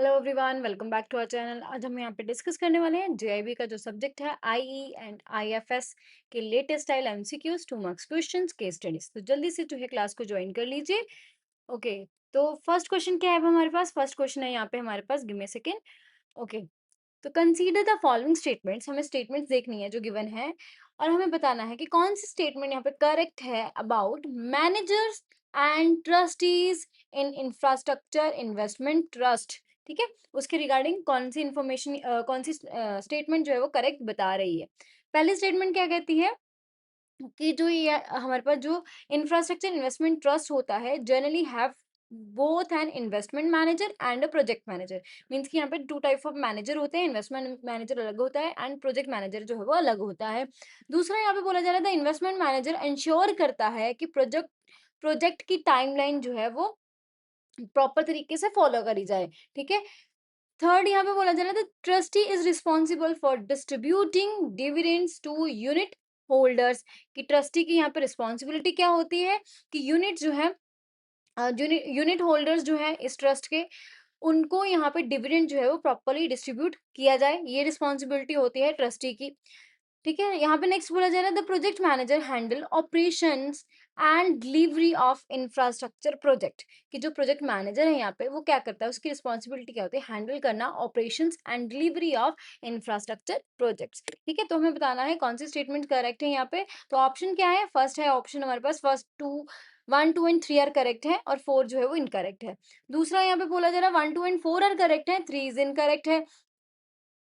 Hello everyone, welcome back to our channel. आज हम यहाँ पे डिस्कस करने वाले हैं जेआईबी का जो सब्जेक्ट है आईई एंड आईएफएस के latest style MCQs 2 marks questions case studies. तो जल्दी से जो है क्लास को ज्वाइन कर लीजिए। ओके, तो फर्स्ट क्वेश्चन क्या है अब हमारे पास? फर्स्ट क्वेश्चन है यहाँ पे हमारे पास, give me a second. Okay, तो कंसीडर द फॉलोइंग स्टेटमेंट्स। हमें स्टेटमेंट्स देखनी है जो गिवन है और हमें बताना है कि कौन सी स्टेटमेंट यहाँ पे करेक्ट है about managers and trustees in infrastructure investment trust. ठीक है, उसके रिगार्डिंग कौन सी इंफॉर्मेशन, कौन सी स्टेटमेंट जो है वो करेक्ट बता रही है। पहली स्टेटमेंट क्या कहती है कि जो ये हमारे पास जो इंफ्रास्ट्रक्चर इन्वेस्टमेंट ट्रस्ट होता है generally have both an investment manager and a project manager. Means कि यहाँ पे टू टाइप ऑफ मैनेजर होते हैं, इन्वेस्टमेंट मैनेजर अलग होता है एंड प्रोजेक्ट मैनेजर जो है वो अलग होता है। दूसरा यहाँ पे बोला जा रहा था इन्वेस्टमेंट मैनेजर इंश्योर करता है कि प्रोजेक्ट प्रोजेक्ट की टाइमलाइन जो है वो प्रॉपर तरीके से फॉलो करी जाए। ठीक है, थर्ड यहाँ पे बोला जा रहा था trustee is responsible for distributing dividends to unit holders. कि ट्रस्टी की यहाँ पे रिस्पॉन्सिबिलिटी क्या होती है कि यूनिट जो है, यूनिट होल्डर्स जो है इस ट्रस्ट के, उनको यहाँ पे डिविडेंड जो है वो प्रॉपरली डिस्ट्रीब्यूट किया जाए, ये रिस्पॉन्सिबिलिटी होती है ट्रस्टी की। ठीक है, यहाँ पे नेक्स्ट बोला जा रहा है the project manager handle operations and delivery of infrastructure project. कि जो प्रोजेक्ट मैनेजर है यहाँ पे वो क्या करता है, उसकी रिस्पॉन्सिबिलिटी क्या होती है, हैंडल करना operations and delivery of infrastructure projects. ठीक है, तो हमें बताना है कौन सी स्टेटमेंट करेक्ट है यहाँ पे। तो ऑप्शन क्या है, फर्स्ट है ऑप्शन हमारे पास, first two 1, 2 and 3 are correct है और 4 जो है वो इनकरेक्ट है। दूसरा यहाँ पे बोला जा रहा है 1, 2 एंड 4 आर करेक्ट है, 3 इज इनकरेक्ट है।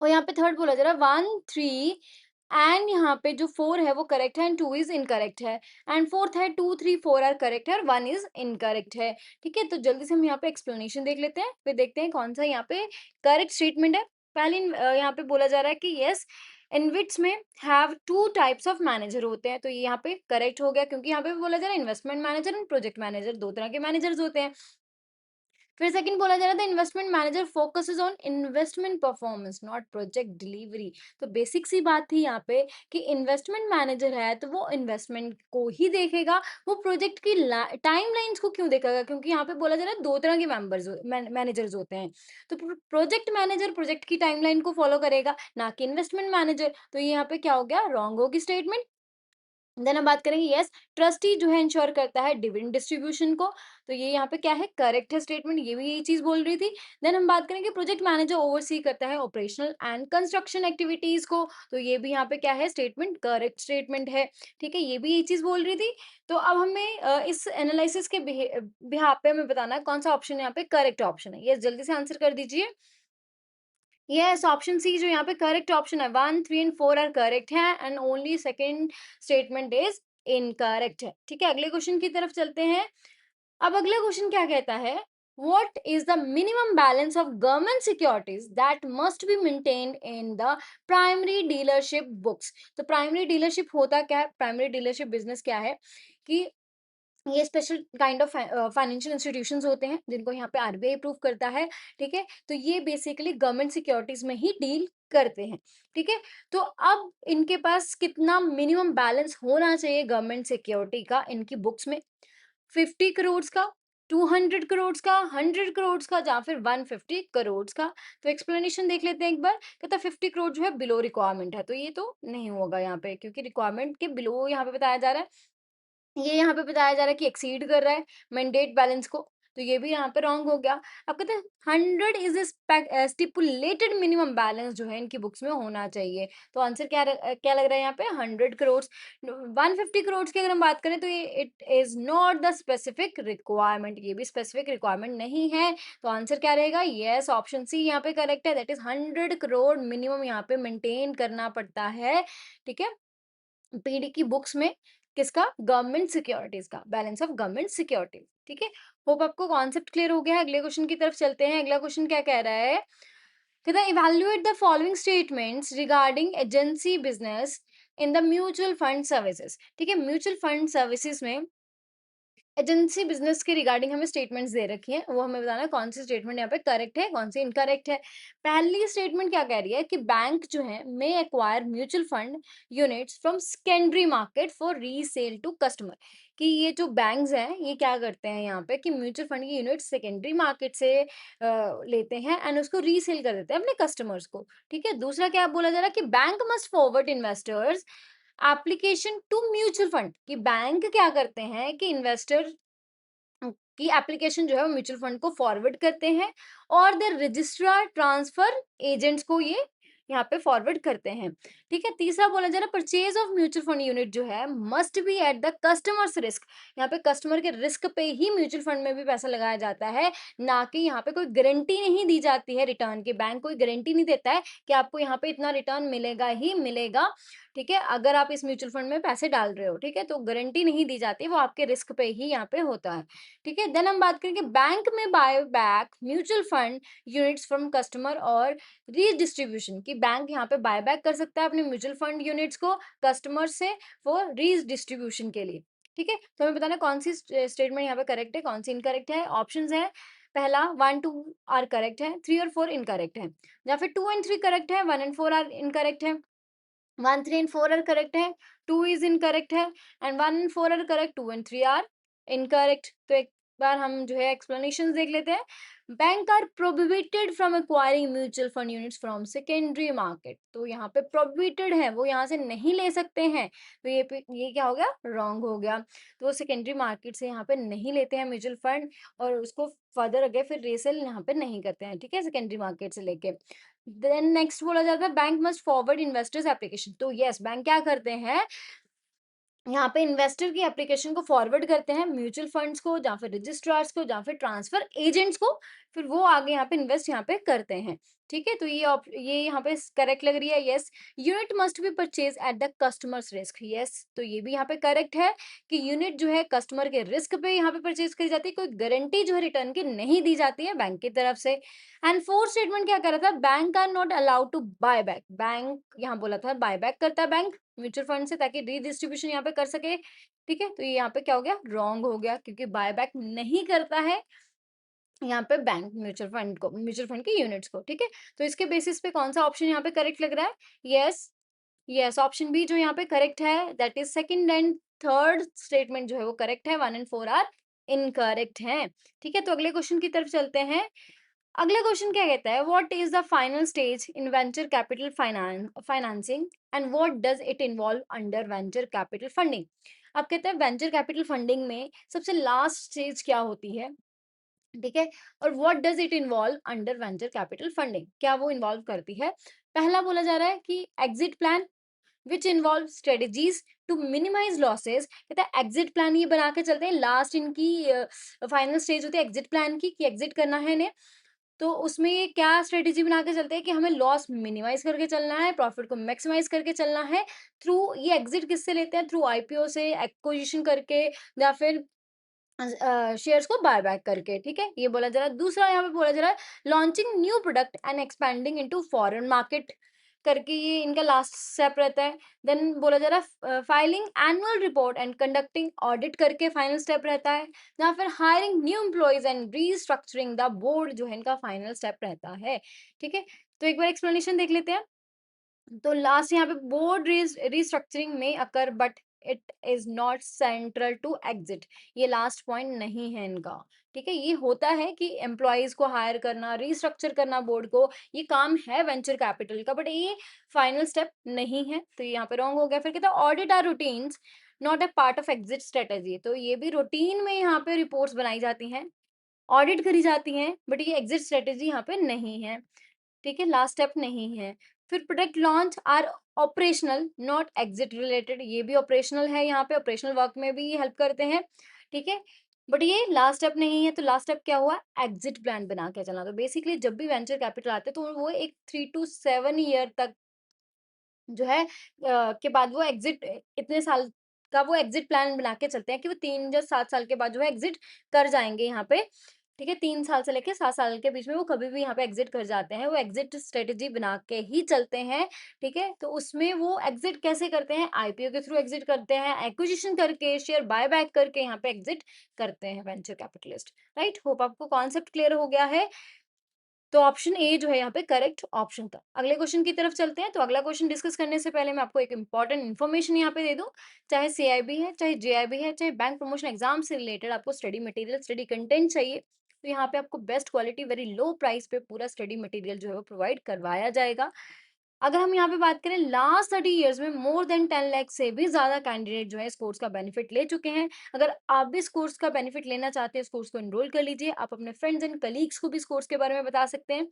और यहाँ पे थर्ड बोला जा रहा है 1, 3 एंड यहाँ पे जो 4 है वो करेक्ट है एंड 2 इज इनकरेक्ट है। एंड फोर्थ है 2, 3, 4 आर करेक्ट है और 1 इज इनकरेक्ट है। ठीक है, तो जल्दी से हम यहाँ पे एक्सप्लेनेशन देख लेते हैं, फिर देखते हैं कौन सा यहाँ पे करेक्ट स्टेटमेंट है। पहले यहाँ पे बोला जा रहा है कि यस इनविट्स में have two types of manager होते हैं, तो ये यहाँ पे करेक्ट हो गया क्योंकि यहाँ पे बोला जा रहा है investment manager and project manager, दो तरह के मैनेजर्स होते हैं। फिर सेकंड बोला जा रहा था investment manager focuses on investment performance not project delivery. तो बेसिक सी बात थी यहाँ पे कि इन्वेस्टमेंट मैनेजर है तो वो इन्वेस्टमेंट को ही देखेगा, वो प्रोजेक्ट की टाइम लाइन्स को क्यों देखेगा, क्योंकि यहाँ पे बोला जा रहा है दो तरह के मैनेजर्स होते हैं। तो प्रोजेक्ट मैनेजर प्रोजेक्ट की टाइमलाइन को फॉलो करेगा, ना कि इन्वेस्टमेंट मैनेजर। तो ये यहाँ पे क्या हो गया, रॉन्ग होगी स्टेटमेंट। देन हम बात करेंगे यस ट्रस्टी जो है इंश्योर करता है डिविडेंड डिस्ट्रीब्यूशन को, तो ये यहाँ पे क्या है, करेक्ट है स्टेटमेंट, ये भी यही चीज बोल रही थी। देन हम बात करेंगे प्रोजेक्ट मैनेजर ओवरसी करता है ऑपरेशनल एंड कंस्ट्रक्शन एक्टिविटीज को, तो ये भी यहाँ पे क्या है, स्टेटमेंट करेक्ट स्टेटमेंट है। ठीक है, ये भी यही चीज बोल रही थी। तो अब हमें इस एनालिसिस के बिहाफ पे हमें बताना है कौन सा ऑप्शन यहाँ पे करेक्ट ऑप्शन है। यस, जल्दी से आंसर कर दीजिए। यस, ऑप्शन सी जो यहाँ पे करेक्ट ऑप्शन है, 1, 3 एंड 4 आर करेक्ट है and only second statement is incorrect है। ठीक है, अगले क्वेश्चन की तरफ चलते हैं। अब अगला क्वेश्चन क्या कहता है, what is the minimum balance of government securities that must be maintained in the primary dealership books। तो प्राइमरी डीलरशिप होता क्या है, प्राइमरी डीलरशिप बिजनेस क्या है कि ये special kind of financial institutions होते हैं जिनको यहाँ पे आरबीआई अप्रूव करता है। ठीक है, तो ये बेसिकली गवर्नमेंट सिक्योरिटीज में ही डील करते हैं। ठीक है, तो अब इनके पास कितना मिनिमम बैलेंस होना चाहिए गवर्नमेंट सिक्योरिटी का इनकी बुक्स में, 50 करोड़ का, 200 करोड़ का, 100 करोड़ का, या फिर 150 करोड़ का। तो एक्सप्लेनेशन देख लेते हैं एक बार। कहता है 50 करोड़ जो है बिलो रिक्वायरमेंट है, तो ये तो नहीं होगा यहाँ पे क्योंकि रिक्वायरमेंट के बिलो यहाँ पे बताया जा रहा है। ये यहाँ पे बताया जा रहा है कि एक्सीड कर रहा है मैंडेट बैलेंस को, तो ये भी यहाँ पे रॉन्ग हो गया। अब कहते हैं 100 इज स्टिपुलेटेड मिनिमम बैलेंस जो है इनकी बुक्स में होना चाहिए। तो आंसर क्या लग रहा है यहाँ पे, 100 करोड़। 150 करोड़ की अगर हम बात करें तो ये it is not the specific requirement, ये भी स्पेसिफिक रिक्वायरमेंट नहीं है। तो आंसर क्या रहेगा, यस ऑप्शन सी यहाँ पे करेक्ट है, दैट इज 100 करोड़ मिनिमम यहाँ पे मेंटेन करना पड़ता है। ठीक है, पीडी की बुक्स में, किसका, गवर्नमेंट सिक्योरिटीज का, बैलेंस ऑफ गवर्नमेंट सिक्योरिटीज। ठीक है, होप आपको कॉन्सेप्ट क्लियर हो गया है। अगले क्वेश्चन की तरफ चलते हैं। अगला क्वेश्चन क्या कह रहा है, कहता है evaluate the following statements regarding agency business in the mutual fund services. ठीक है, म्यूचुअल फंड सर्विसेज में एजेंसी बिज़नेस के रिगार्डिंग हमें स्टेटमेंट्स दे रखी हैं, वो हमें बताना है कौन सी स्टेटमेंट यहाँ पे करेक्ट है, कौन सी इनकरेक्ट है। पहली स्टेटमेंट क्या कह रही है कि बैंक जो है may acquire mutual fund units from secondary market for resale to customer, कि ये जो बैंक्स हैं ये क्या करते हैं यहाँ पे कि म्यूचुअल फंड की यूनिट्स सेकेंडरी मार्केट से लेते हैं एंड उसको रीसेल कर देते हैं अपने कस्टमर्स को। ठीक है, दूसरा क्या बोला जा रहा है कि bank must forward investors application to mutual fund, कि बैंक क्या करते हैं कि इन्वेस्टर की एप्लीकेशन जो है वो म्यूचुअल फंड को फॉरवर्ड करते हैं और द रजिस्ट्रार ट्रांसफर एजेंट्स को ये यहाँ पे फॉरवर्ड करते हैं। ठीक है, तीसरा बोला जा रहा है purchase of mutual fund unit जो है must be at the customers risk, यहाँ पे कस्टमर के रिस्क पे ही म्यूचुअल फंड में भी पैसा लगाया जाता है, ना कि यहाँ पे कोई गारंटी नहीं दी जाती है रिटर्न की। बैंक कोई गारंटी नहीं देता है कि आपको यहाँ पे इतना रिटर्न मिलेगा ही मिलेगा। ठीक है, अगर आप इस म्यूचुअल फंड में पैसे डाल रहे हो, ठीक है, तो गारंटी नहीं दी जाती, वो आपके रिस्क पे ही यहाँ पे होता है। ठीक है, देन हम बात करेंगे बैंक में buy back mutual fund units from customer और रीडिस्ट्रीब्यूशन, कि बैंक यहाँ पे बाय बैक कर सकता है अपने म्यूचुअल फंड यूनिट्स को कस्टमर से फॉर रीडिस्ट्रीब्यूशन के लिए। ठीक है, तो हमें बताना कौन सी स्टेटमेंट यहाँ पे करेक्ट है, कौन सी इनकरेक्ट है। ऑप्शंस है, पहला 1 2 आर करेक्ट है, 3 और 4 इनकरेक्ट है, या फिर 2 एंड 3 करेक्ट है, 1 एंड 4 आर इनकरेक्ट है, 1 3 and 4 are correct है, 2 is incorrect है and 1 and 4 are correct, 2 and 3 are incorrect। तो एक बार हम जो है एक्सप्लेनेशंस देख लेते हैं। Bank are prohibited from acquiring mutual fund units from secondary market, तो यहाँ पे प्रोहिबिटेड है, वो यहाँ से नहीं ले सकते हैं, तो ये क्या हो गया, रॉन्ग हो गया। तो वो सेकेंडरी मार्केट से यहाँ पे नहीं लेते हैं म्यूचुअल फंड और उसको फर्दर अगे फिर रीसेल यहाँ पे नहीं करते हैं। ठीक है, सेकेंडरी मार्केट से लेके देन नेक्स्ट बोला जाता है bank must forward investors application, तो यस बैंक क्या करते हैं, यहाँ पे इन्वेस्टर की एप्लीकेशन को फॉरवर्ड करते हैं म्यूचुअल फंड्स को, या फिर रजिस्ट्रार्स को, या फिर ट्रांसफर एजेंट्स को, फिर वो आगे यहाँ पे इन्वेस्ट यहाँ पे करते हैं। ठीक है, तो ये यहाँ पे करेक्ट लग रही है, yes. Unit must be purchase at the customers risk, yes, तो ये भी यहाँ पे करेक्ट है कि यूनिट जो है कस्टमर के रिस्क पे यहाँ पे परचेज करी जाती है, कोई गारंटी जो है रिटर्न की नहीं दी जाती है बैंक की तरफ से। एंड फोर्थ स्टेटमेंट क्या कर रहा था, bank are not allowed to buy back, bank यहाँ बोला था बाय बैक करता है बैंक म्यूचुअल फंड से ताकि रीडिस्ट्रीब्यूशन यहाँ पे कर सके। ठीक है, तो ये यहाँ पे क्या हो गया, रॉन्ग हो गया, क्योंकि बायबैक नहीं करता है यहाँ पे बैंक म्यूचुअल फंड की यूनिट्स को। ठीक है, तो इसके बेसिस पे कौन सा ऑप्शन यहाँ पे करेक्ट लग रहा है, यस, यस, ऑप्शन बी जो यहाँ पे करेक्ट है, that is second and third statement जो है वो करेक्ट है, 1 एंड 4 आर इनकरेक्ट है। ठीक है, तो अगले क्वेश्चन की तरफ चलते हैं। अगला क्वेश्चन क्या कहता है, what is the final stage in venture capital financing and what does it involve under venture capital funding. अब कहते हैं वेंचर कैपिटल फंडिंग में सबसे लास्ट स्टेज क्या होती है, ठीक है, और what does it involve under venture capital funding, क्या वो इन्वॉल्व करती है। पहला बोला जा रहा है कि exit plan which involve strategies to minimise losses, कहता है एग्जिट प्लान ये बना के चलते हैं, लास्ट इनकी फाइनल स्टेज होती है एग्जिट प्लान की, कि एग्जिट करना है इन्हें, तो उसमें ये क्या स्ट्रेटेजी बना के चलते हैं कि हमें लॉस मिनिमाइज करके चलना है, प्रॉफिट को मैक्सिमाइज करके चलना है। थ्रू ये एग्जिट किससे लेते हैं, थ्रू आईपीओ से, एक्विजिशन करके, या फिर शेयर्स को बाय बैक करके। ठीक है, ये बोला जा रहा है। दूसरा यहाँ पे बोला जा रहा है launching new product and expanding into foreign market करके, ये इनका लास्ट स्टेप रहता है। देन बोला जा रहा है filing annual report and conducting audit करके फाइनल स्टेप रहता है, या फिर hiring new employees and restructuring the board जो है इनका फाइनल स्टेप रहता है। ठीक है, तो एक बार एक्सप्लेनेशन देख लेते हैं। तो लास्ट यहाँ पे बोर्ड रिस्ट्रक्चरिंग में occur but it is not central to exit, ये लास्ट पॉइंट नहीं है इनका। ठीक है, ये होता है कि एम्प्लॉयज को हायर करना, रिस्ट्रक्चर करना बोर्ड को, ये काम है वेंचर कैपिटल का, बट ये फाइनल स्टेप नहीं है, तो ये यहाँ पे रॉन्ग हो गया। फिर कहता है audit are routines not a part of exit strategy, तो ये भी रूटीन में यहाँ पे रिपोर्ट्स बनाई जाती हैं, ऑडिट करी जाती हैं, बट ये एग्जिट स्ट्रेटेजी यहाँ पे नहीं है। ठीक है, लास्ट स्टेप नहीं है। फिर product launch are operational not exit related, ये भी ऑपरेशनल है, यहाँ पे ऑपरेशनल वर्क में भी हेल्प करते हैं। ठीक है, बट ये लास्ट स्टेप नहीं है, तो लास्ट स्टेप क्या हुआ, एग्जिट प्लान बना के चलना। तो बेसिकली जब भी वेंचर कैपिटल आते हैं तो वो एक 3 to 7 ईयर तक जो है के बाद वो एग्जिट, इतने साल का वो एग्जिट प्लान बना के चलते हैं कि वो 3 या 7 साल के बाद जो है एग्जिट कर जाएंगे यहाँ पे। ठीक है, 3 साल से लेके 7 साल के बीच में वो कभी भी यहाँ पे एग्ज़िट कर जाते हैं, वो एग्ज़िट स्ट्रैटेजी बना के ही चलते हैं, ठीक है? तो उसमें वो एग्ज़िट कैसे करते हैं? आईपीओ के थ्रू एग्ज़िट करते हैं, एक्विजिशन करके, शेयर बायबैक करके यहाँ पे एग्ज़िट करते हैं वेंचर कैपिटलिस्ट, राइट? होप आपको कॉन्सेप्ट क्लियर हो गया है। तो ऑप्शन ए जो है यहाँ पे करेक्ट ऑप्शन था। अगले क्वेश्चन की तरफ चलते हैं, तो अगला क्वेश्चन डिस्कस करने से पहले मैं आपको एक इम्पोर्टेंट इन्फॉर्मेशन यहाँ पे दे दूँ, चाहे सीआईबी है, चाहे जेआईबी है, चाहे बैंक प्रमोशन एग्जाम से रिलेटेड आपको स्टडी मटेरियल, स्टडी कंटेंट चाहिए, तो यहाँ पे आपको best quality very low price पे पूरा स्टडी मटेरियल जो है वो प्रोवाइड करवाया जाएगा। अगर हम यहाँ पे बात करें लास्ट 30 इयर्स में मोर देन 10 लाख से भी ज़्यादा कैंडिडेट जो है इस कोर्स का बेनिफिट ले चुके हैं। अगर आप भी इस कोर्स का बेनिफिट लेना चाहते हैं, इस कोर्स को एनरोल कर लीजिए। आप अपने फ्रेंड्स एंड कलीग्स को भी इस कोर्स के बारे में बता सकते हैं।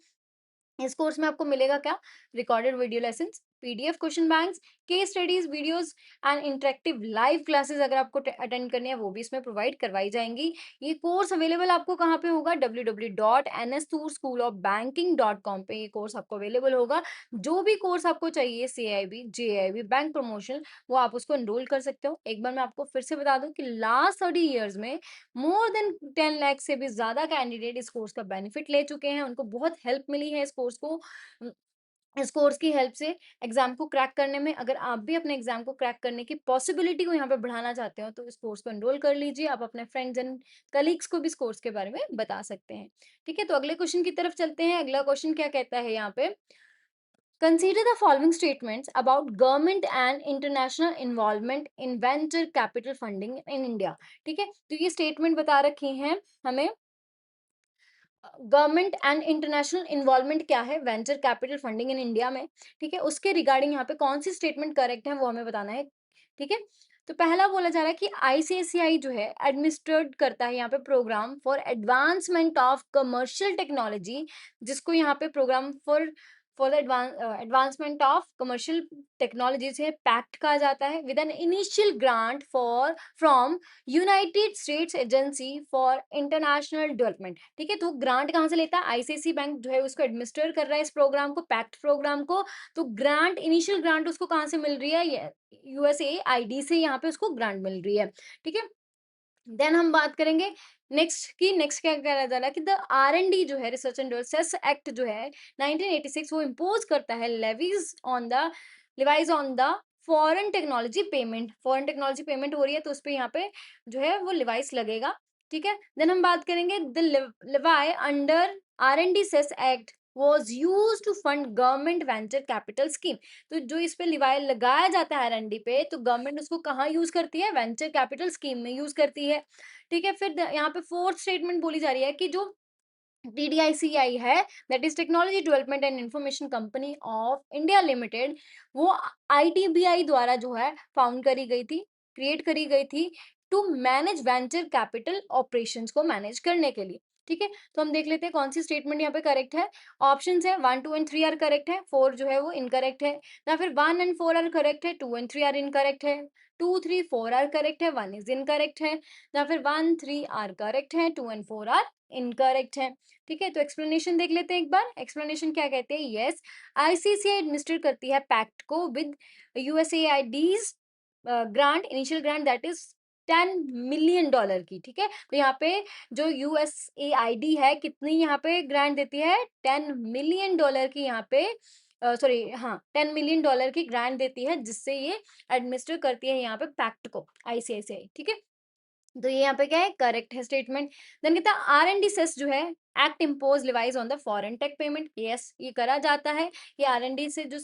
इस कोर्स में आपको मिलेगा क्या? Recorded video lessons, PDF question banks, case studies videos and interactive live classes अगर आपको अटेंड करनी है वो भी इसमें प्रोवाइड करवाई जाएंगी। ये कोर्स अवेलेबल आपको कहाँ पे होगा? www.nstoolschoolofbanking.com पे ये कोर्स आपको अवेलेबल होगा। जो भी कोर्स आपको चाहिए, सीआईबी, जेआईबी, बैंक प्रमोशन, वो आप उसको एनरोल कर सकते हो। एक बार मैं आपको फिर से बता दूं कि लास्ट 30 ईयर्स में मोर देन 10 लाख से भी ज़्यादा कैंडिडेट इस कोर्स का बेनिफिट ले चुके हैं, उनको बहुत हेल्प मिली है उम, इस कोर्स की हेल्प से एग्ज़ाम को क्रैक करने में। अगर आप भी अपने एग्ज़ाम को क्रैक करने की पॉसिबिलिटी को यहाँ पे बढ़ाना चाहते हो, तो इस कोर्स को एनरोल कर लीजिए। आप अपने फ्रेंड्स एंड कलीग्स को भी इस कोर्स के बारे में बता सकते हैं। ठीक है, तो अगले क्वेश्चन की तरफ चलते हैं। अगला क्वेश्चन क्या कहता है यहाँ पे? Consider the following statements about government and international involvement in venture capital funding in India। ठीक है, तो ये स्टेटमेंट बता रखी हैं हमें। गवर्नमेंट एंड इंटरनेशनल इन्वॉल्वमेंट क्या है venture capital funding in India में, ठीक है, उसके रिगार्डिंग यहाँ पे कौन सी स्टेटमेंट करेक्ट है वो हमें बताना है। ठीक है, तो पहला बोला जा रहा है कि आईसीएससीआई जो है एडमिनिस्ट्रेट करता है यहाँ पे program for advancement of commercial technology, जिसको यहाँ पे program for the advancement of commercial technology से पैक्ट कहा जाता है, with an initial grant for from United States Agency for International Development. ठीक है, तो ग्रांट कहाँ से लेता है? आईसीआईसी बैंक जो है उसको एडमिनिस्टर कर रहा है इस प्रोग्राम को, पैक्ट प्रोग्राम को। तो ग्रांट, इनिशियल ग्रांट उसको कहाँ से मिल रही है? ये यूएसए आईडी से यहाँ पे उसको ग्रांट मिल रही है। ठीक है, देन हम बात करेंगे नेक्स्ट की। नेक्स्ट क्या कहा जा रहा है कि द आर&डी जो है, रिसर्च एंड सेस एक्ट जो है 1986, वो इम्पोज करता है levies on the foreign technology payment. Foreign technology payment हो रही है तो उस पे यहाँ पे जो है वो लिवाइस लगेगा। ठीक है, देन हम बात करेंगे the levy under R and D cess act was used to fund government venture capital scheme। तो जो इस पे लिवाई लगाया जाता है आर&डी पे, तो गवर्नमेंट उसको कहाँ यूज करती है? वेंचर कैपिटल स्कीम में यूज करती है। ठीक है, फिर यहाँ पे फोर्थ स्टेटमेंट बोली जा रही है कि जो टीडीआईसीआई है, that is technology development and information company of India limited, वो आईडीबीआई द्वारा जो है फाउंड करी गई थी, क्रिएट करी गई थी to manage venture capital operations को मैनेज करने के लिए। ठीक है, तो हम देख लेते हैं कौन सी स्टेटमेंट यहाँ पे करेक्ट है। ऑप्शंस है 1, 2 एंड 3 आर करेक्ट है, 4 जो है वो इनकरेक्ट है, या फिर 1 एंड 4 आर करेक्ट है, 2 एंड 3 आर इनकरेक्ट है, 2, 3, 4 आर करेक्ट है, 1 इज इनकरेक्ट है, या फिर 1, 3 आर करेक्ट है, 2 एंड 4 आर इनकरेक्ट है। ठीक है, तो एक्सप्लेनेशन देख लेते हैं एक बार। एक्सप्लेनेशन क्या कहते हैं? यस, आईसीसीआई एडमिनिस्टर करती है पैक्ट को with USAID's grant, initial grant that is $10 million की। ठीक है, तो यहाँ पे जो यूएसएआईडी है कितनी यहाँ पे ग्रांट देती है? $10 मिलियन की यहाँ पे सॉरी हाँ, $10 मिलियन की ग्रांट देती है, जिससे ये एडमिनिस्टर करती है यहाँ पे पैक्ट को, आईसीआईसीआई। ठीक है, तो ये यहाँ पे क्या है? करेक्ट है स्टेटमेंट। देन कहता है आर&डी सेस जो है act impose levies on the foreign tech payment. Yes, ये करा जाता है। ये आर&डी से जो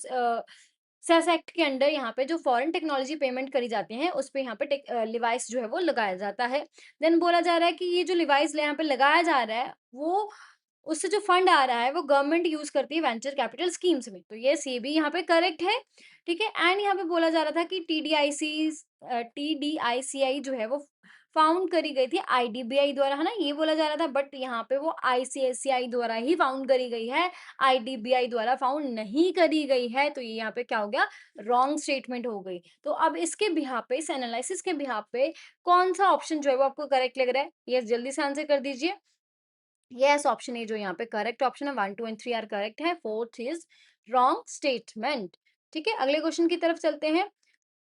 सेस एक्ट के अंडर यहाँ पे जो फॉरेन टेक्नोलॉजी पेमेंट करी जाती है उस पे यहाँ पे लिवाइस जो है वो लगाया जाता है। देन बोला जा रहा है कि ये जो लिवाइस यहाँ पे लगाया जा रहा है वो उससे जो फंड आ रहा है वो गवर्नमेंट यूज करती है वेंचर कैपिटल स्कीम्स में। तो यस, ये भी यहाँ पे करेक्ट है। ठीक है, एंड यहाँ पे बोला जा रहा था कि टीडीआईसीआई जो है वो फाउंड करी गई थी आईडीबीआई द्वारा, है ना, ये बोला जा रहा था, बट यहाँ पे वो आईसीआईसीआई द्वारा ही फाउंड करी गई है, आईडीबीआई द्वारा फाउंड नहीं करी गई है। तो ये यहाँ पे क्या हो गया? रॉन्ग स्टेटमेंट हो गई। तो अब इसके बिहाफ पे, इस एनालिसिस के बिहाफ पे कौन सा ऑप्शन जो है वो आपको करेक्ट लग रहा है? यस, जल्दी से आंसर कर दीजिए। यस, ऑप्शन ए जो यहाँ पे करेक्ट ऑप्शन है, 1, 2 एंड 3 आर करेक्ट है, फोर्थ इज रॉन्ग स्टेटमेंट। ठीक है, अगले क्वेश्चन की तरफ चलते हैं।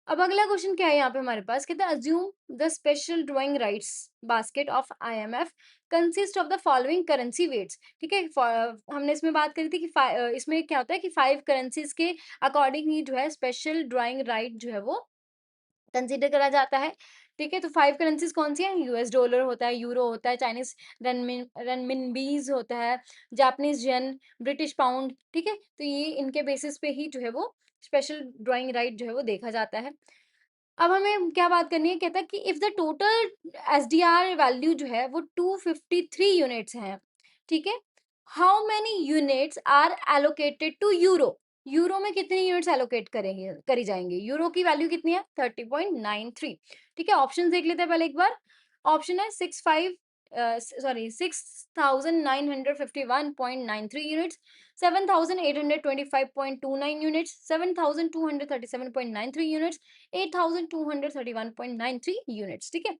अब अगला क्वेश्चन क्या है यहाँ पे हमारे पास, कहता है assume the special drawing rights basket of IMF consist of the following currency weights. ठीक है, हमने इसमें बात करी थी कि इसमें क्या होता है कि 5 करेंसीज के अकॉर्डिंग ही जो है स्पेशल ड्राइंग राइट जो है वो कंसीडर करा जाता है। ठीक है, तो 5 करेंसीज कौन सी हैं? यूएस डॉलर होता है, यूरो होता है, चाइनीज रेनमिनबीज होता है, जापानीज येन, ब्रिटिश पाउंड। ठीक है, तो ये इनके बेसिस पे ही जो है वो स्पेशल ड्राइंग राइट जो है वो देखा जाता है। अब हमें क्या बात करनी है, कहता है कि if the total SDR value जो है वो 253 यूनिट्स हैं, ठीक है, how many units are allocated to euro? Euro में कितनी यूनिट्स एलोकेट करेंगे करी जाएंगी? यूरो की वैल्यू कितनी है? 30.93। ठीक है, ऑप्शन देख लेते हैं पहले एक बार। ऑप्शन है 6,951.93 यूनिट्स, 7,825.29 यूनिट्स, 7,237.93 यूनिट्स, 8,231.93 यूनिट्स। ठीक है,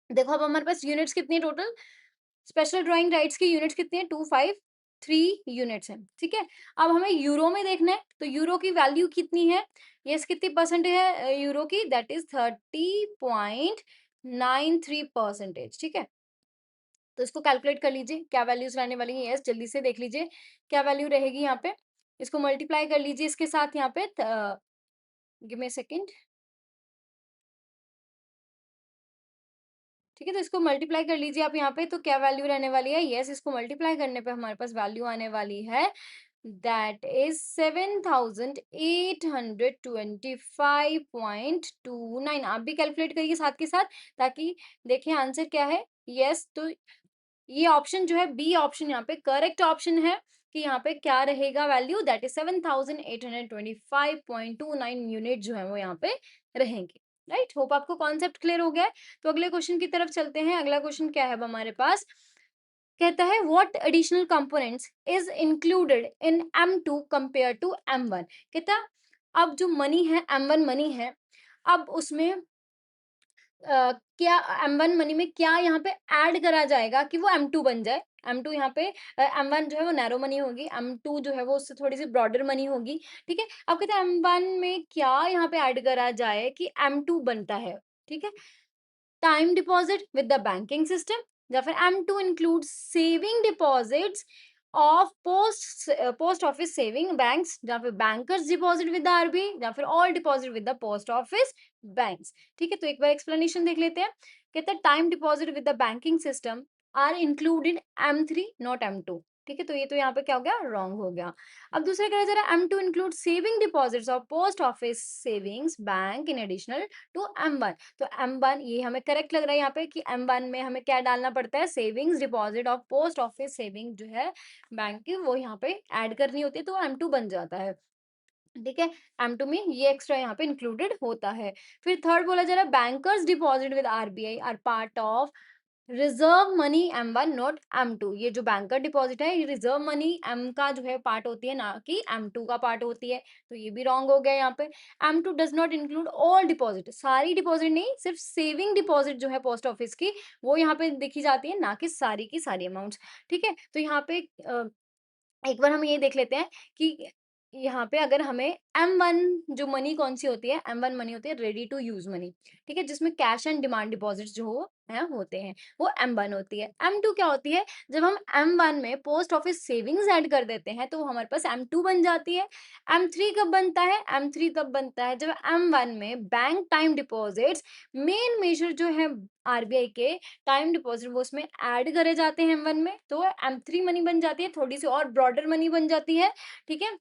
देखो अब हमारे पास यूनिट्स कितनी है टोटल, स्पेशल ड्राइंग राइट्स की यूनिट्स कितनी है? 253 यूनिट्स हैं। ठीक है, अब हमें यूरो में देखना है, तो यूरो की वैल्यू कितनी है? यस, कितनी परसेंट है यूरो की? That is 30.93%। ठीक है, तो इसको कैलकुलेट कर लीजिए क्या वैल्यूज रहने वाली है। यस, जल्दी से देख लीजिए क्या वैल्यू रहेगी यहाँ पे। इसको मल्टीप्लाई कर लीजिए इसके साथ यहाँ पे, गिव मी सेकंड। ठीक है, तो इसको मल्टीप्लाई कर लीजिए आप यहाँ पे, तो क्या वैल्यू रहने वाली है? यस, इसको मल्टीप्लाई करने पे हमारे पास वैल्यू आने वाली है, दैट इज 7,825.29। आप भी कैलकुलेट करिए साथ के साथ, ताकि देखें आंसर क्या है। यस, तो ये ऑप्शन जो है, बी ऑप्शन यहाँ पे करेक्ट ऑप्शन है, कि यहाँ पे क्या रहेगा वैल्यू, दैट इज 7,825.29 यूनिट जो है वो यहाँ पे रहेंगे। राइट, होप आपको कॉन्सेप्ट क्लियर हो गया है। तो अगले क्वेश्चन की तरफ चलते हैं। अगला क्वेश्चन क्या है अब हमारे पास, कहता है what additional components is included in M2 compare to M1। कहता अब जो मनी है, M1 मनी है, अब उसमें क्या M1 मनी में क्या यहाँ पे ऐड करा जाएगा कि वो M2 बन जाए? M2 यहाँ पे M1 जो है वो नैरो मनी होगी, M2 जो है वो उससे थोड़ी सी ब्रॉडर मनी होगी। ठीक है, अब कहते हैं M1 में क्या यहाँ पे ऐड करा जाए कि M2 बनता है। ठीक है, time deposit with the banking system, या फिर M2 include saving deposits of post office saving banks, या फिर bankers deposit with the RBI, या फिर all deposit with the post office banks. ठीक है, तो एक बार एक्सप्लेनेशन देख लेते हैं। कहते हैं time deposit with the banking system are included M3 not M2। ठीक है, तो ये तो यहाँ पे क्या हो गया, रॉन्ग हो गया। अब दूसरा कहा जा रहा है M2 include saving deposits of post office savings bank in additional to M1। तो M1 ये हमें करेक्ट लग रहा है यहाँ पे, कि M1 में हमें क्या डालना पड़ता है, savings deposit of post office saving जो है बैंक की, वो यहाँ पे ऐड करनी होती है, तो M2 बन जाता है। ठीक है, M2 में ये एक्स्ट्रा यहाँ पे इंक्लूडेड होता है। फिर थर्ड बोला जा रहा है bankers deposit with RBI are part of reserve money M1 not M2। ये जो बैंकर डिपॉजिट है, ये रिजर्व मनी M का जो है पार्ट होती है, ना कि M2 का पार्ट होती है। तो ये भी रॉन्ग हो गया यहाँ पे। M2 does not include all deposit, सारी डिपॉजिट नहीं, सिर्फ सेविंग डिपॉजिट जो है पोस्ट ऑफिस की, वो यहाँ पे देखी जाती है, ना कि सारी की सारी अमाउंट्स। ठीक है, तो यहाँ पे एक बार हम ये देख लेते हैं कि यहाँ पे अगर हमें M1 जो मनी कौन सी होती है, M1 मनी होती है रेडी टू यूज मनी। ठीक है, जिसमें कैश एंड डिमांड डिपॉजिट्स जो है होते हैं, वो M1 होती है। M2 क्या होती है, जब हम M1 में पोस्ट ऑफिस सेविंग्स ऐड कर देते हैं तो वो हमारे पास M2 बन जाती है। M3 कब बनता है? M3 तब बनता है जब M1 में bank time deposits, main major जो है आरबीआई के टाइम डिपॉजिट, वो उसमें ऐड करे जाते हैं M1 में, तो M3 मनी बन जाती है, थोड़ी सी और ब्रॉडर मनी बन जाती है। ठीक है,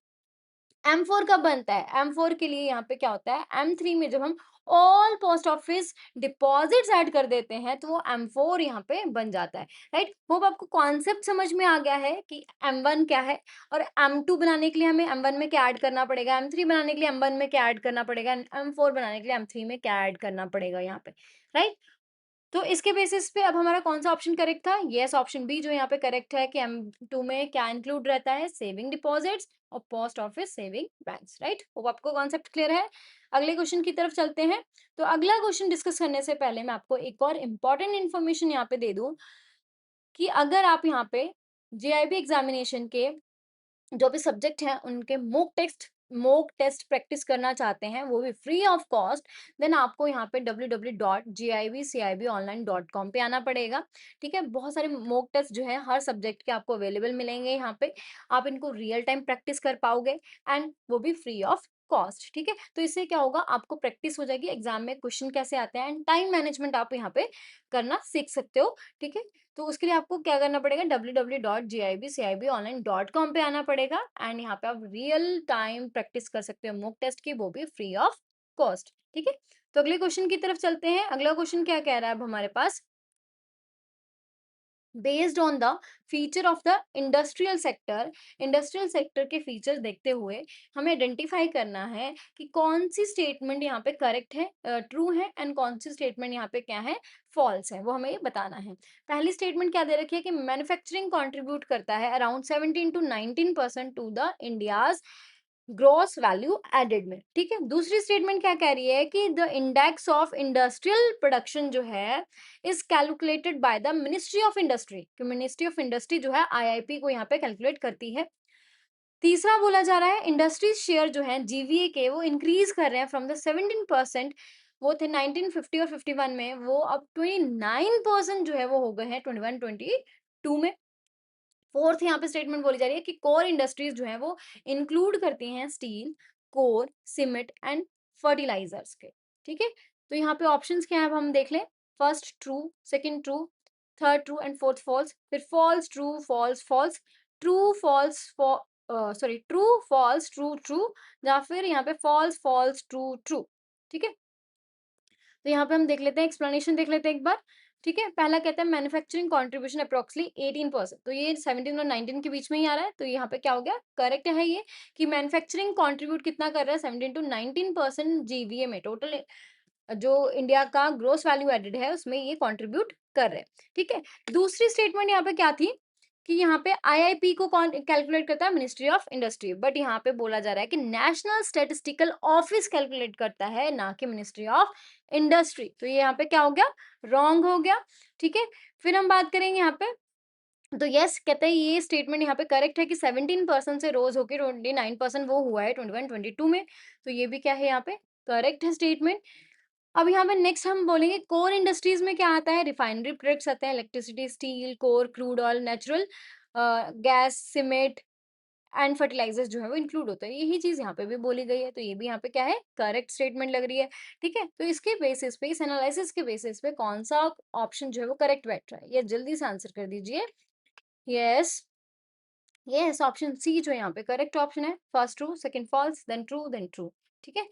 M4 कब बनता है? M4 के लिए यहाँ पे क्या होता है, M3 में जब हम all post office deposits add कर देते हैं, तो वो M4 यहाँ पे बन जाता है। राइट, होप आपको कॉन्सेप्ट समझ में आ गया है कि M1 क्या है, और M2 बनाने के लिए हमें M1 में क्या ऐड करना पड़ेगा, M3 बनाने के लिए M1 में क्या ऐड करना पड़ेगा, M4 बनाने के लिए M3 में क्या ऐड करना पड़ेगा यहाँ पे। राइट, तो इसके बेसिस पे अब हमारा कौन सा ऑप्शन करेक्ट था? यस, ऑप्शन बी जो यहाँ पे करेक्ट है, कि M2 में क्या इंक्लूड रहता है, सेविंग डिपॉजिट्स और post office saving banks. Right, hope आपको कॉन्सेप्ट क्लियर है। अगले क्वेश्चन की तरफ चलते हैं। तो अगला क्वेश्चन डिस्कस करने से पहले मैं आपको एक और इम्पॉर्टेंट इन्फॉर्मेशन यहाँ पे दे दूं, कि अगर आप यहाँ पे जेआईबी एग्जामिनेशन के जो भी सब्जेक्ट हैं उनके mock test mock test practice करना चाहते हैं, वो भी फ्री ऑफ कॉस्ट, देन आपको यहाँ पे www.givcibonline.com पे आना पड़ेगा, ठीक है? बहुत सारे मॉक टेस्ट जो है हर सब्जेक्ट के आपको अवेलेबल मिलेंगे यहाँ पे। आप इनको रियल टाइम प्रैक्टिस कर पाओगे एंड वो भी फ्री ऑफ कॉस्ट, ठीक है? तो इससे क्या होगा, आपको प्रैक्टिस हो जाएगी एग्ज़ाम में क्वेश्चन कैसे आते हैं एंड टाइम मैनेजमेंट आप यहाँ पे करना सीख सकते हो, ठीक है? तो उसके लिए आपको क्या करना पड़ेगा, www.gibcibonline.com पे आना पड़ेगा एंड यहाँ पे आप रियल टाइम प्रैक्टिस कर सकते हो मॉक टेस्ट की, वो भी फ्री ऑफ कॉस्ट, ठीक है? तो अगले क्वेश्चन की तरफ चलते हैं। अगला क्वेश्चन क्या कह रहा है अब हमारे पास, based on the feature of the industrial sector के फीचर्स देखते हुए हमें आइडेंटिफाई करना है कि कौन सी स्टेटमेंट यहाँ पे करेक्ट है, ट्रू है एंड कौन सी स्टेटमेंट यहाँ पे क्या है, फॉल्स है, वो हमें ये बताना है। पहली स्टेटमेंट क्या दे रखी है कि मैन्युफैक्चरिंग कंट्रीब्यूट करता है around 17 to 19% to the India's gross value added में, ठीक है? दूसरी स्टेटमेंट क्या कह रही है कि the index of industrial production जो है is calculated by the ministry of industry, कि मिनिस्ट्री ऑफ इंडस्ट्री जो है आईआईपी को यहाँ पे कैलकुलेट करती है। तीसरा बोला जा रहा है इंडस्ट्रीज शेयर जो है जीवीए के वो इंक्रीज कर रहे हैं फ्रॉम द 17%, वो थे 1950 और 51 में, वो अब 29% जो है वो हो गए हैं 21-22 में। फोर्थ यहाँ पे स्टेटमेंट बोली जा रही है कि कोर इंडस्ट्रीज जो है वो इंक्लूड करती हैं steel, coal, cement and fertilisers के, ठीक है? तो यहाँ पे ऑप्शंस क्या है अब हम देख लें। First true, second true, third true and fourth false, फिर false true false false, true false sorry true false true true, या फिर यहाँ पे फॉल्स फॉल्स ट्रू ट्रू, ठीक है? तो यहाँ पे हम देख लेते हैं, एक्सप्लेनेशन देख लेते हैं एक बार, ठीक है? पहला कहता है मैन्युफैक्चरिंग कंट्रीब्यूशन अप्रॉक्सिमेटली 18%, तो ये 17 और 19 के बीच में ही आ रहा है, तो यहाँ पे क्या हो गया, करेक्ट है ये, कि मैन्युफैक्चरिंग कंट्रीब्यूट कितना कर रहा है, 17 to 19% जीवीए में, टोटल जो इंडिया का ग्रोस वैल्यू एडेड है उसमें ये कंट्रीब्यूट कर रहे हैं, ठीक है? दूसरी स्टेटमेंट यहाँ पे क्या थी कि यहाँ पे आईआईपी को कौन कैलकुलेट करता है, मिनिस्ट्री ऑफ इंडस्ट्री, बट यहाँ पे बोला जा रहा है कि नेशनल स्टैटिस्टिकल ऑफिस कैलकुलेट करता है, ना कि मिनिस्ट्री ऑफ इंडस्ट्री, तो ये यहाँ पे क्या हो गया, रॉन्ग हो गया, ठीक है? फिर हम बात करेंगे यहाँ पे, तो यस कहते हैं ये स्टेटमेंट यहाँ पे करेक्ट है कि 17% से रोज होकर 29% वो हुआ है 21-22 में, तो ये भी क्या है यहाँ पे करेक्ट है स्टेटमेंट। अब यहाँ पे नेक्स्ट हम बोलेंगे कोर इंडस्ट्रीज में क्या आता है, रिफाइनरी प्रोडक्ट्स आते हैं, electricity, steel, coal, crude oil, natural gas, cement and fertilisers जो है वो इंक्लूड होता है, यही चीज यहाँ पे भी बोली गई है, तो ये भी यहाँ पे क्या है, करेक्ट स्टेटमेंट लग रही है, ठीक है? तो इसके बेसिस पे, इस एनालिसिस के बेसिस पे कौन सा ऑप्शन जो है वो करेक्ट बैठ रहा है, ये जल्दी से आंसर कर दीजिए। यस, यस, ऑप्शन सी जो यहाँ पे करेक्ट ऑप्शन है, first true, second false, then true, then true, ठीक है?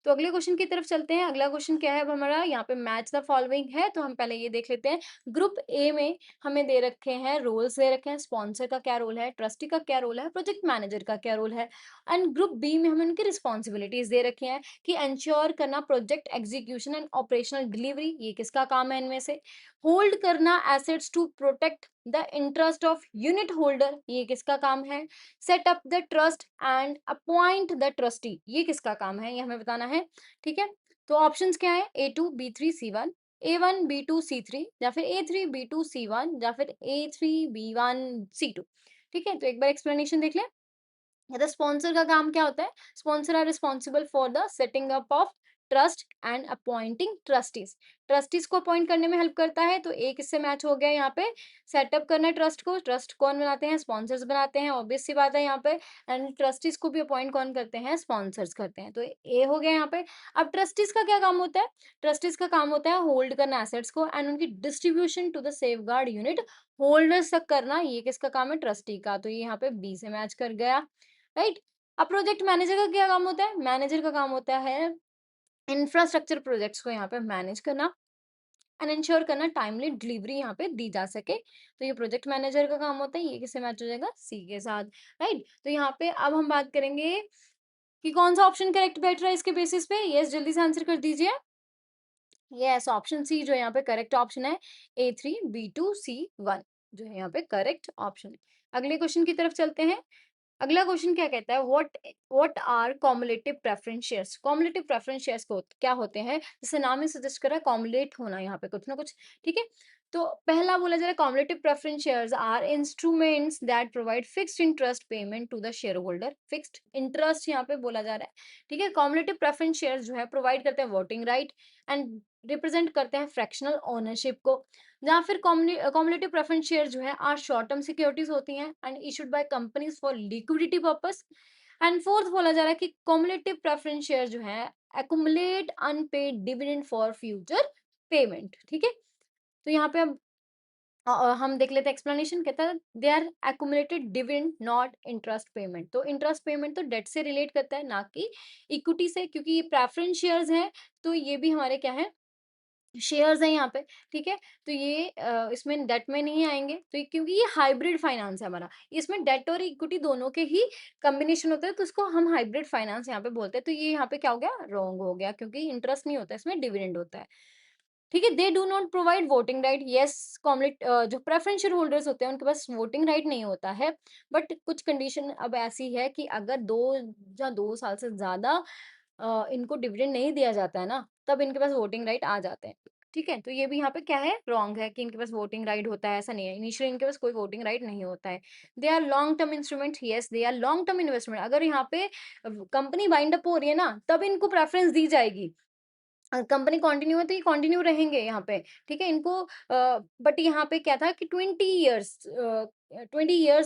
तो अगले क्वेश्चन की तरफ चलते हैं। अगला क्वेश्चन क्या है अब हमारा, यहाँ पे मैच द फॉलोइंग है, तो हम पहले ये देख लेते हैं। ग्रुप ए में हमें दे रखे हैं, रोल्स दे रखे हैं, स्पॉन्सर का क्या रोल है, ट्रस्टी का क्या रोल है, प्रोजेक्ट मैनेजर का क्या रोल है, एंड ग्रुप बी में हमें उनकी रिस्पॉन्सिबिलिटीज दे रखी हैं कि एंश्योर करना project execution and operational delivery, ये किसका काम है इनमें से, होल्ड करना assets to protect the interest of unit holder, ये किसका काम है, set up the trust and appoint the trustee, ये किसका काम है, ये हमें बताना है, ठीक है? तो ऑप्शंस क्या है, A2 B3 C1, A1 B2 C3, या फिर A3 B2 C1, या फिर A3 B1 C2, ठीक है? तो एक बार एक्सप्लेनेशन देख लें। द स्पॉन्सर का काम क्या होता है, sponsor are responsible for the setting up of trust and appointing trustees, trustees को अपॉइंट करने में हेल्प करता है, तो एक इससे मैच हो गया यहाँ पे, सेटअप करना ट्रस्ट को, ट्रस्ट कौन बनाते हैं, स्पॉन्सर्स बनाते हैं, ऑब्वियस सी बात है यहाँ पे, एंड ट्रस्टीज को भी अपॉइंट कौन करते हैं, स्पॉन्सर्स करते हैं, तो ए हो गया यहाँ पे। अब ट्रस्टीज का क्या काम होता है, ट्रस्टीज का काम होता है होल्ड करना एसेट्स को एंड उनकी distribution to the safeguard unit holders तक करना, ये किसका काम है, ट्रस्टी का, तो ये यहाँ पे बी से मैच कर गया, राइट? अब प्रोजेक्ट मैनेजर का क्या काम होता है, मैनेजर का काम होता है इंफ्रास्ट्रक्चर प्रोजेक्ट्स को यहाँ पे मैनेज करना एंड इंश्योर करना टाइमली डिलीवरी यहाँ पे दी जा सके, तो ये प्रोजेक्ट मैनेजर का काम होता है, ये किससे मैच हो जाएगा, सी के साथ, राइट? तो यहाँ पे अब हम बात करेंगे कि कौन सा ऑप्शन करेक्ट बैठ रहा है इसके बेसिस पे, यस जल्दी से आंसर कर दीजिए। यस, ऑप्शन सी जो यहाँ पे करेक्ट ऑप्शन है, A3 B2 C1 जो है यहाँ पे करेक्ट ऑप्शन। अगले क्वेश्चन की तरफ चलते हैं। अगला क्वेश्चन क्या कहता है, what are cumulative preference shares, cumulative preference shares को क्या होते हैं, जैसे नाम ही सजेस्ट कर रहा है कॉमुलेट होना यहाँ पे कुछ ना कुछ, ठीक है? तो पहला बोला जा रहा है cumulative preference shares are instruments that provide fixed interest payment to the share holder. Fixed interest यहाँ पे बोला जा रहा है, ठीक है। कम्युलेटिव प्रेफरेंस शेयर्स जो है प्रोवाइड करते हैं वोटिंग राइट एंड रिप्रेजेंट करते हैं फ्रैक्शनल ओनरशिप को। या फिर कम्युलेटिव प्रेफरेंस शेयर जो है आर शॉर्ट टर्म सिक्योरिटीज होती हैं and issued by companies for liquidity purpose. And fourth बोला जा रहा है कि कम्युलेटिव प्रेफरेंस शेयर जो है accumulate unpaid dividend for future payment, ठीक है। तो यहाँ पे हम देख लेते हैं एक्सप्लेनेशन। कहता है they are accumulated dividend not interest payment. तो इंटरेस्ट पेमेंट तो डेट से रिलेट करता है, ना कि इक्विटी से, क्योंकि ये प्रेफरेंस शेयर्स हैं। तो ये भी हमारे क्या है, शेयर्स हैं यहाँ पे, ठीक है। तो ये इसमें डेट में नहीं आएंगे, तो क्योंकि ये हाइब्रिड फाइनेंस है हमारा, इसमें डेट और इक्विटी दोनों के ही कॉम्बिनेशन होता है, तो इसको हम हाइब्रिड फाइनेंस यहाँ पे बोलते हैं। तो ये यहाँ पे क्या हो गया, रॉन्ग हो गया, क्योंकि इंटरेस्ट नहीं होता है, इसमें डिविडेंड होता है, ठीक है। They do not provide voting right. Yes, कॉमलेट जो प्रेफरेंस शेयर होल्डर्स होते हैं उनके पास वोटिंग राइट नहीं होता है, बट कुछ कंडीशन अब ऐसी है कि अगर 2 साल से ज्यादा इनको डिविडेंड नहीं दिया जाता है ना, तब इनके पास वोटिंग राइट आ जाते हैं, ठीक है। तो ये भी यहाँ पे क्या है, रॉन्ग है कि इनके पास वोटिंग राइट होता है, ऐसा नहीं है। इनिशियली इनके पास कोई वोटिंग राइट नहीं होता है। They are long term instrument. Yes, they are long term investment. अगर यहाँ पे कंपनी वाइंड अप हो रही है ना, तब इनको प्रेफरेंस दी जाएगी। कंपनी कंटिन्यू है तो ये कंटिन्यू रहेंगे यहाँ पे, ठीक है। इनको बट यहाँ पे क्या था कि 20 ईयर्स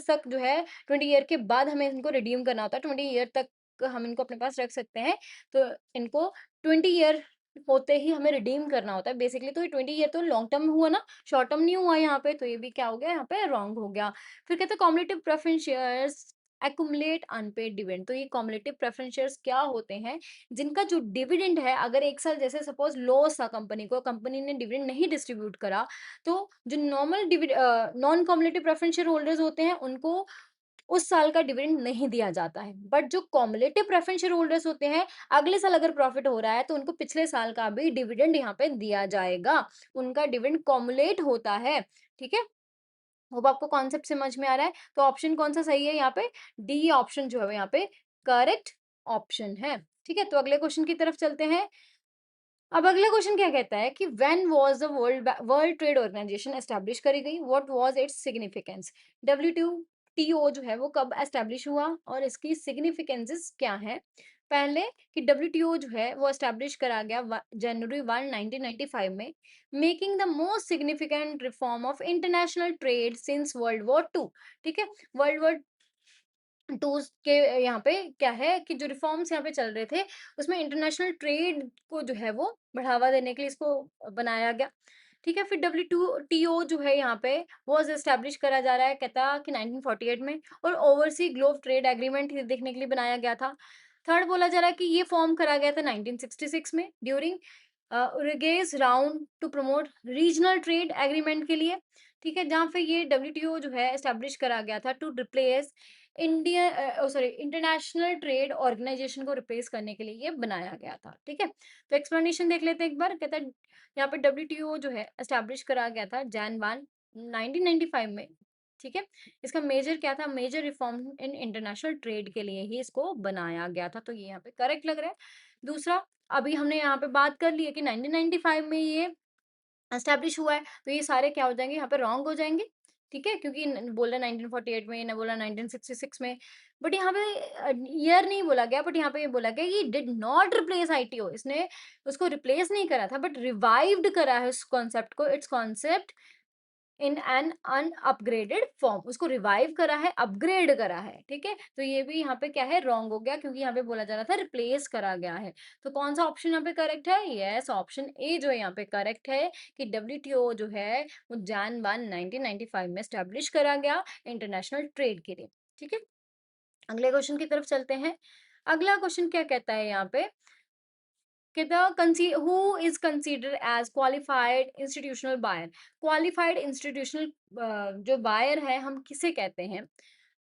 तक जो है, 20 ईयर के बाद हमें इनको रिडीम करना होता है। 20 ईयर तक हम इनको अपने पास रख सकते हैं। तो इनको 20 ईयर होते ही हमें रिडीम करना होता है बेसिकली। तो ये 20 ईयर तो लॉन्ग टर्म हुआ ना, शॉर्ट टर्म नहीं हुआ यहाँ पे। तो ये भी क्या हो गया, यहाँ पे रॉन्ग हो गया। फिर कहते हैं cumulative preference shares accumulate unpaid dividend. तो ये कॉम्युलेटिव प्रेफरेंस शेयर्स क्या होते हैं, जिनका जो डिविडेंड है, अगर एक साल जैसे सपोज लॉस था कंपनी को, कंपनी ने डिविडेंड नहीं डिस्ट्रीब्यूट करा, तो जो non cumulative preference share holders होते हैं उनको उस साल का डिविडेंड नहीं दिया जाता है। बट जो कॉम्युलेटिव प्रेफरेंस शेयर होल्डर्स होते हैं, अगले साल अगर प्रॉफिट हो रहा है तो उनको पिछले साल का भी डिविडेंड यहाँ पे दिया जाएगा। उनका डिविडेंड कॉम्युलेट होता है, ठीक है। होप आपको कॉन्सेप्ट समझ में आ रहा है। तो ऑप्शन कौन सा सही है यहाँ पे, डी ऑप्शन जो है यहाँ पे करेक्ट ऑप्शन है, ठीक है। तो अगले क्वेश्चन की तरफ चलते हैं। अब अगला क्वेश्चन क्या कहता है कि when was the World Trade Organization establish करी गई, what was its significance. WTO जो है वो कब एस्टैब्लिश हुआ और इसकी सिग्निफिकेंसेस क्या है। पहले कि डब्ल्यूटीओ जो है वो एस्टैब्लिश करा गया जनवरी 1 1995 में, making the most significant reform of international trade since world war 2, ठीक है। वर्ल्ड वॉर 2 के यहाँ पे क्या है कि जो रिफॉर्म्स यहाँ पे चल रहे थे, उसमें इंटरनेशनल ट्रेड को जो है वो बढ़ावा देने के लिए इसको बनाया गया, ठीक है। फिर डब्ल्यूटीओ जो है यहाँ पे वॉज एस्टैब्लिश करा जा रहा है, कहता कि 1948 में, और ओवरसी ग्लोब ट्रेड एग्रीमेंट देखने के लिए बनाया गया था। थर्ड बोला जा रहा है कि ये फॉर्म करा गया था 1966 में during Uruguay round to promote regional trade agreement के लिए, ठीक है। जहाँ पे ये डब्ल्यूटीओ जो है एस्टैब्लिश करा गया था to replace International Trade Organization को रिप्लेस करने के लिए ये बनाया गया था, ठीक है। तो एक्सप्लेनेशन देख लेते हैं एक बार। कहता है यहाँ पे डब्ल्यूटीओ जो है एस्टैब्लिश करा गया था Jan 1 1995 में, ठीक है। इसका मेजर क्या था, major reform in international trade के लिए ही इसको बनाया गया था। तो ये यहाँ पे करेक्ट लग रहा है। दूसरा, अभी हमने यहाँ पे बात कर ली है कि 1995 में ये एस्टैब्लिश हुआ है, तो ये सारे क्या हो जाएँगे, यहाँ पे रॉन्ग हो जाएँगे, ठीक है? क्योंकि न बोला 1948 में, ना बोला 1966 में, बट यहाँ पे ईयर नहीं बोला गया, बट यहाँ पे ये बोला गया कि डिड नॉट रिप्लेस आईटीओ। इसने उसको रिप्लेस नहीं करा था, बट रिवाइव्ड करा है उस कॉन्सेप्ट को, it's concept in an unupgraded form. उसको रिवाइव करा है, अपग्रेड करा है, ठीक है। तो ये भी यहाँ पे क्या है, रॉन्ग हो गया, क्योंकि यहाँ पे बोला जा रहा था रिप्लेस करा गया है। तो कौन सा ऑप्शन यहाँ पे करेक्ट है, यस, ऑप्शन ए जो है यहाँ पे करेक्ट है कि डब्ल्यूटीओ जो है वो Jan 1 1995 में स्टैब्लिश करा गया इंटरनेशनल ट्रेड के लिए, ठीक है। अगले क्वेश्चन की तरफ चलते हैं। अगला क्वेश्चन क्या कहता है यहाँ पे कि who is considered as qualified institutional buyer। qualified institutional जो buyer है हम किसे कहते हैं।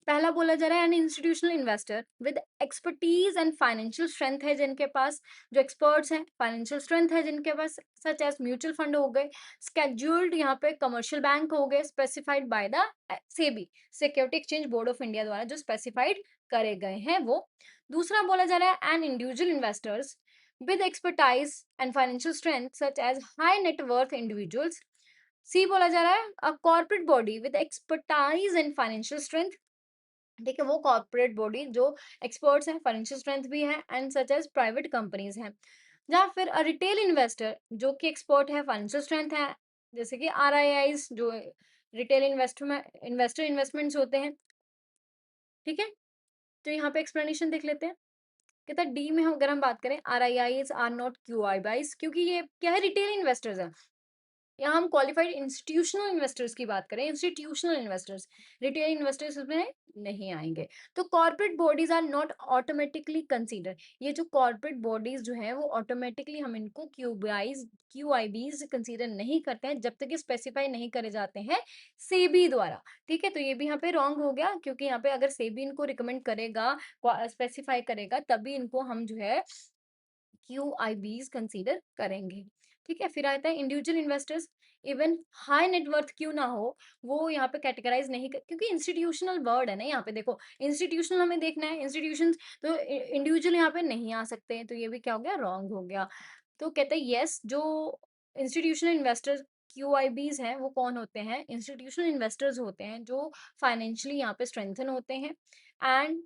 पहला बोला जा रहा है an institutional investor with expertise and financial strength है जिनके पास, जो एक्सपर्ट्स हैं, फाइनेंशियल स्ट्रेंथ है जिनके पास, सच एज म्यूचुअल फंड हो गए, स्केड्यूल्ड यहाँ पे कमर्शियल बैंक हो गए, specified by the SEBI, security exchange board of India द्वारा जो स्पेसिफाइड करे गए हैं वो। दूसरा बोला जा रहा है an individual investors with expertise and financial strength such as high net worth individuals, सी बोला जा रहा है a corporate body with expertise and financial strength. ठीक है, वो कॉर्पोरेट बॉडी जो एक्सपर्ट्स हैं, फाइनेंशियल स्ट्रेंथ भी है and such as private companies हैं। या फिर रिटेल इन्वेस्टर जो कि एक्सपर्ट है, फाइनेंशियल स्ट्रेंथ है, जैसे कि आरआईआईज़ जो रिटेल इन्वेस्टर इन्वेस्टमेंट्स होते हैं, ठीक है? तो यहाँ पे एक्सप्लेनेशन देख लेते हैं। कहता है डी में हम अगर हम बात करें आरआईआईज़ आर नॉट क्यूआईबाईज़ क्योंकि ये क्या है रिटेल इन्वेस्टर्स हैं। यहाँ हम क्वालिफाइड इंस्टीट्यूशनल इन्वेस्टर्स की बात करें, इंस्टीट्यूशनल इन्वेस्टर्स, रिटेल इन्वेस्टर्स इसमें नहीं आएँगे। तो corporate bodies are not automatically consider, ये जो कॉर्पोरेट बॉडीज़ जो हैं वो ऑटोमैटिकली हम इनको क्यूआईबीज़ कंसीडर नहीं करते हैं जब तक ये स्पेसिफाई नहीं करे जाते हैं सेबी द्वारा, ठीक है? तो ये भी यहाँ पे रॉन्ग हो गया क्योंकि यहाँ पे अगर सेबी इनको रिकमेंड करेगा, स्पेसिफाई करेगा तभी इनको हम जो है क्यूआईबीज़ कंसीडर करेंगे, ठीक है? फिर आता है individual investors even high net worth क्यों ना हो, वो यहाँ पे कैटेगराइज़ नहीं क क्योंकि इंस्टीट्यूशनल वर्ड है ना यहाँ पे देखो, इंस्टीट्यूशनल हमें देखना है, इंस्टीट्यूशंस तो इंडिविजुअल यहाँ पे नहीं आ सकते, तो ये भी क्या हो गया रॉन्ग हो गया। तो कहते हैं येस जो इंस्टीट्यूशनल इन्वेस्टर्स क्यूआईबीज़ हैं, वो कौन होते हैं? इंस्टीट्यूशनल इन्वेस्टर्स होते हैं जो फाइनेंशियली यहाँ पे स्ट्रेंथन होते हैं एंड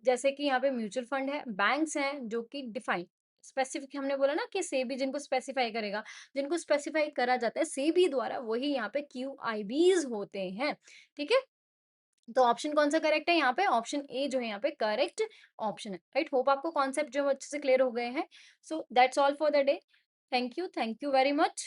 जैसे कि यहाँ पे म्यूचुअल फंड है, बैंक्स हैं जो कि डिफाइन स्पेसिफिक हमने बोला ना कि सेबी जिनको स्पेसिफाई करेगा, जिनको स्पेसिफाई करा जाता है सेबी द्वारा वही यहाँ पे क्यूआईबीज़ होते हैं, ठीक है? तो ऑप्शन कौन-सा करेक्ट है यहाँ पे? ऑप्शन ए जो है यहाँ पे करेक्ट ऑप्शन है, राइट? होप आपको कॉन्सेप्ट जो है वो अच्छे से क्लियर हो गए हैं। So that's all for the day. Thank you very much.